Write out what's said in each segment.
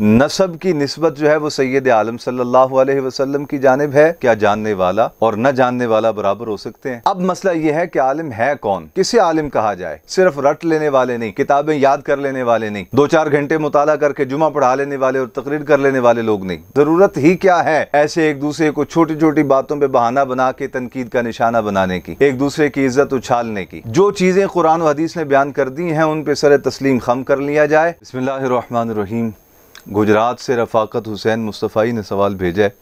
नसब की निस्बत जो है वो सैयद आलम सल्लल्लाहु अलैहि वसल्लम की जानिब है। क्या जानने वाला और न जानने वाला बराबर हो सकते हैं? अब मसला ये है कि आलिम है कौन, किसे आलिम कहा जाए? सिर्फ रट लेने वाले नहीं, किताबें याद कर लेने वाले नहीं, 2-4 घंटे मुताला करके जुमा पढ़ा लेने वाले और तकरीर कर लेने वाले लोग नहीं। जरूरत ही क्या है ऐसे एक दूसरे को छोटी छोटी बातों पे बहाना बना के तनकीद का निशाना बनाने की, एक दूसरे की इज्जत उछालने की। जो चीजें कुरान और हदीस ने बयान कर दी हैं उन पे सर तस्लीम खम कर लिया जाए। बिस्मिल्लाहिर्रहमानिर्रहीम। गुजरात से रफ़ाकत हुसैन मुस्तफ़ाई ने सवाल भेजा है।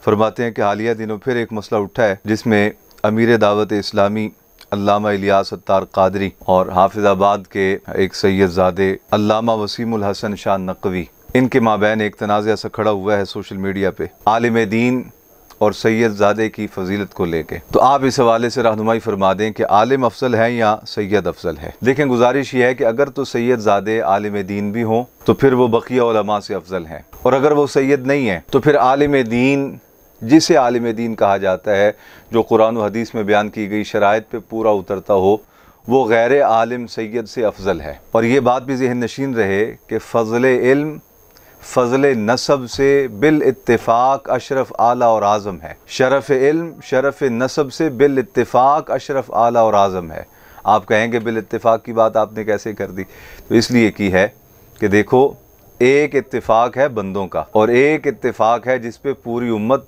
फरमाते हैं कि हालिया दिनों फिर एक मसला उठा है जिसमें अमीर दावत इस्लामी अल्लामा इलियास अत्तार क़ादरी और हाफिज़ाबाद के एक सैयदज़ादे अल्लामा वसीमुल हसन शाह नक़वी, इनके माबैन एक तनाज़ा सा खड़ा हुआ है सोशल मीडिया पे आलिम दीन और सैयदज़ादे की फजीलत को लेके। तो आप इस हवाले से रहनुमाई फरमा दें कि आलिम अफजल है या सैयद अफजल है। देखें, गुजारिश ये है कि अगर तो सैयदज़ादे आलिम दीन भी हों तो फिर वो बकिया उलमा से अफजल हैं, और अगर वो सैयद नहीं है तो फिर आलिम दीन, जिसे आलिम दीन कहा जाता है, जो कुरान और हदीस में बयान की गई शराइत पे पूरा उतरता हो, वो गैर आलिम सैयद से अफजल है। और ये बात भी ज़हन नशीन रहे कि फ़ज़ल इल्म फ़ज़ल नसब से बिल इत्तिफ़ाक़ अशरफ आला और आज़म है। शरफ़ इल्म शरफ़ नसब से बिल इत्तिफ़ाक़ अशरफ आला और आज़म है। आप कहेंगे बिल इत्तिफ़ाक़ की बात आपने कैसे कर दी? तो इसलिए की है कि देखो, एक इत्तिफ़ाक़ है बंदों का और एक इत्तिफ़ाक़ है जिस पे पूरी उम्मत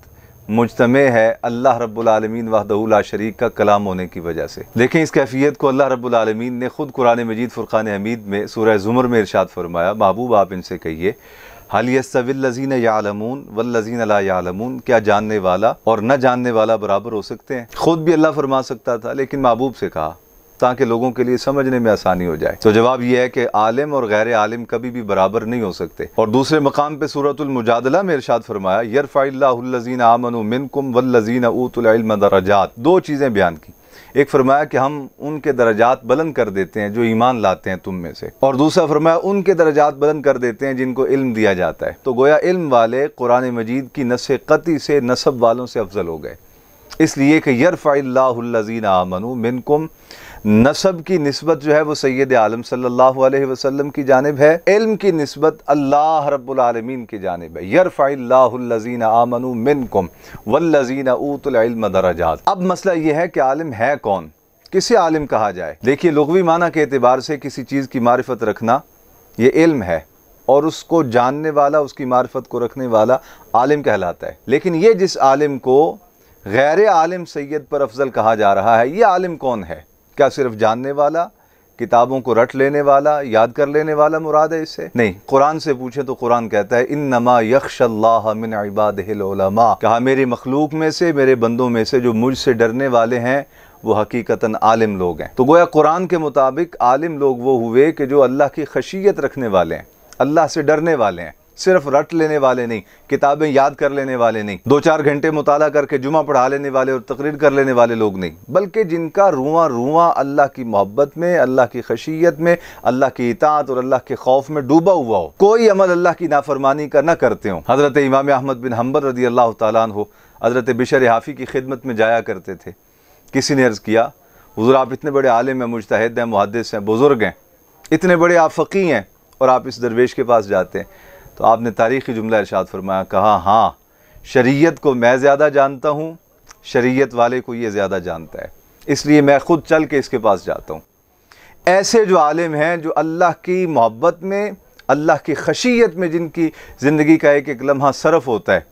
मुज्तमे है अल्लाह रब्बुल आलमीन वहदहू ला शरीक का कलाम होने की वजह से। देखें, इस कैफियत को अल्लाह रब्बुल आलमीन ने खुद कुरान मजीद फ़ुरक़ान हमीद में सूरह ज़ुमर में इरशाद फरमाया, महबूब आप इनसे कहिए, हल यस्तविल्लज़ीना यालमून वल्लज़ीना ला यालमून, क्या जानने वाला और न जानने वाला बराबर हो सकते हैं? खुद भी अल्लाह फरमा सकता था, लेकिन महबूब से कहा ताकि लोगों के लिए समझने में आसानी हो जाए। तो जवाब यह है कि आलिम और गैर आलिम कभी भी बराबर नहीं हो सकते। और दूसरे मकाम पे सूरतुल मुजादला में इरशाद फरमाया, यरफ़इल्लाहुल्लज़ीना आमनू मिनकुम वल्लज़ीना ऊतुल इल्म दरजात। दो चीज़ें बयान की, एक फरमाया कि हम उनके दरजात बुलंद कर देते हैं जो ईमान लाते हैं तुम में से, और दूसरा फरमाया उनके दरजात बुलंद कर देते हैं जिनको इल्म दिया जाता है। तो गोया इल्म वाले कुरान मजीद की नस्ख़ क़ती से नसब वालों से अफजल हो गए, इसलिए कि यरफ़इल्लाहुल्लज़ीना आमनू मिनकुम, नसब की निस्बत जो है वो सैयद आलम सल्लल्लाहु अलैहि वसल्लम की जानिब है, इल्म की निस्बत अल्लाह रब्बुल आलमीन की जानिब है। यरफ़इल्लाहुल्लज़ीना आमनू मिनकुम वल्लज़ीना ऊतुल इल्म दरजात। अब मसला ये है कि आलिम है कौन, किसे आलिम कहा जाए? देखिए, लुग़वी माना के एतबार से किसी चीज़ की मारिफत रखना ये इल्म है, और उसको जानने वाला, उसकी मारिफत को रखने वाला आलिम कहलाता है। लेकिन ये जिस आलिम को गैर आलिम सैयद पर अफजल कहा जा रहा है, ये आलिम कौन है? क्या सिर्फ जानने वाला, किताबों को रट लेने वाला, याद कर लेने वाला मुराद है इससे? नहीं। कुरान से पूछे तो कुरान कहता है, इन्नमा यख्शल्लाह मिन इबादिहिल उलमा, कहा मेरी मखलूक में से, मेरे बंदों में से जो मुझसे डरने वाले हैं वो हकीकतन आलिम लोग हैं। तो गोया कुरान के मुताबिक आलिम लोग वो हुए कि जो अल्लाह की खशियत रखने वाले हैं, अल्लाह से डरने वाले हैं, सिर्फ रट लेने वाले नहीं, किताबें याद कर लेने वाले नहीं, 2-4 घंटे मुताला करके जुमा पढ़ा लेने वाले और तकरीर कर लेने वाले लोग नहीं, बल्कि जिनका रुआ रुआ अल्लाह की मोहब्बत में, अल्लाह की खशियत में, अल्लाह की इताअत और अल्लाह के खौफ में डूबा हुआ हो, कोई अमल अल्लाह की नाफरमानी का न करते हो। हज़रत इमाम अहमद बिन हम्बल रज़ी अल्लाह तआला अन्हु हज़रत बिशर हाफ़ी की खिदमत में जाया करते थे। किसी ने अर्ज़ किया, हुज़ूर आप इतने बड़े आलिम हैं, मुज्तहिद हैं, मुहद्दिस हैं, बुज़ुर्ग हैं, इतने बड़े आप फ़क़ीह हैं, और आप इस दरवेश के पास जाते हैं? तो आपने तारीख़ी जुमला इरशाद फरमाया, कहा हाँ, शरीयत को मैं ज़्यादा जानता हूँ, शरीयत वाले को ये ज़्यादा जानता है, इसलिए मैं ख़ुद चल के इसके पास जाता हूँ। ऐसे जो आलिम हैं, जो अल्लाह की मोहब्बत में, अल्लाह की खशियत में जिनकी ज़िंदगी का एक एक लम्हा सरफ़ होता है,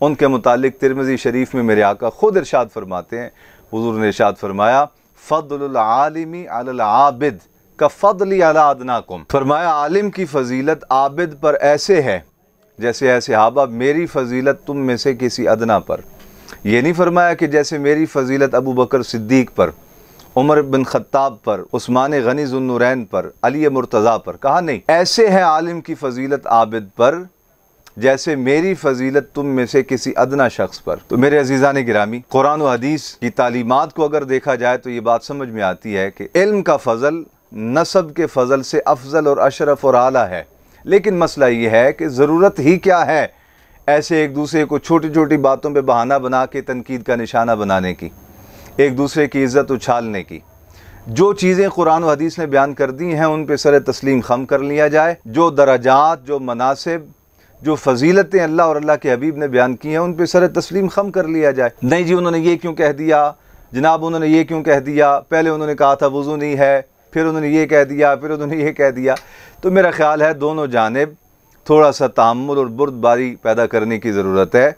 उनके मुतालिक तिरमिज़ी शरीफ में मेरे आका ख़ुद इरशाद फरमाते हैं, हुज़ूर ने इरशाद फरमाया, फ़द्लुल आलिमी अलल आबिद का फ़द्ली अला अदनाकुम, फरमाया आलिम की फ़जीलत आबिद पर ऐसे है जैसे है सहाबा मेरी फ़जीलत तुम में से किसी अदना पर। ये नहीं फरमाया कि जैसे मेरी फ़जीलत अबू बकर सिद्दीक़ पर, उमर बिन ख़त्ताब पर, उस्मान गनी ज़ुन्नुरैन पर, अली मुर्तज़ा पर, कहा नहीं, ऐसे है आलिम की फ़जीलत आबिद पर जैसे मेरी फ़जीलत तुम में से किसी अदना शख्स पर। तो मेरे अज़ीज़ान गिरामी, कुरान और हदीस की तालीमात को अगर देखा जाए तो ये बात समझ में आती है कि इल्म का फ़ज़ल नसब के फ़ज़ल से अफजल और अशरफ और आला है। लेकिन मसला ये है कि ज़रूरत ही क्या है ऐसे एक दूसरे को छोटी छोटी बातों पे बहाना बना के तनकीद का निशाना बनाने की, एक दूसरे की इज़्ज़त उछालने की। जो चीज़ें कुरान और हदीस ने बयान कर दी हैं उन पे सर तस्लीम खम कर लिया जाए। जो दरजात, जो मनासिब, जो फजीलतें अल्लाह और अल्लाह के हबीब ने बयान की हैं उन पर सर तस्लीम खम कर लिया जाए। नहीं जी उन्होंने ये क्यों कह दिया, जनाब उन्होंने ये क्यों कह दिया, पहले उन्होंने कहा था वज़ू नहीं है, फिर उन्होंने ये कह दिया, फिर उन्होंने ये कह दिया। तो मेरा ख्याल है दोनों जानिब थोड़ा सा तामुल और बुर्दबारी पैदा करने की ज़रूरत है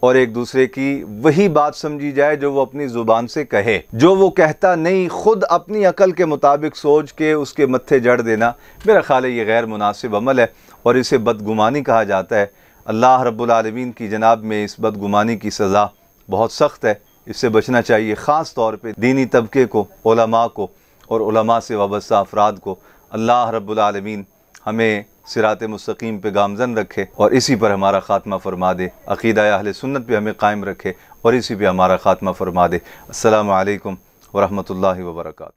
और एक दूसरे की वही बात समझी जाए जो वो अपनी ज़ुबान से कहे। जो वो कहता नहीं खुद अपनी अकल के मुताबिक सोच के उसके मत्थे जड़ देना, मेरा ख्याल है ये गैर मुनासिब अमल है और इसे बदगुमानी कहा जाता है। अल्लाह रब्बुल आलमीन की जनाब में इस बदगुमानी की सज़ा बहुत सख्त है, इससे बचना चाहिए। ख़ास तौर पे दीनी तबके को, उलमा को और उलमा से वाबस्ता अफराद को अल्लाह रब्बुल आलमीन हमें सिरात मुस्तकीम पे गामज़न रखे और इसी पर हमारा ख़ात्मा फ़रमा दे। अक़ीदा अहले सुन्नत पे हमें कायम रखे और इसी पे हमारा ख़ात्मा फ़रमा दे। अस्सलामु अलैकुम व रहमतुल्लाहि व बरकातहू।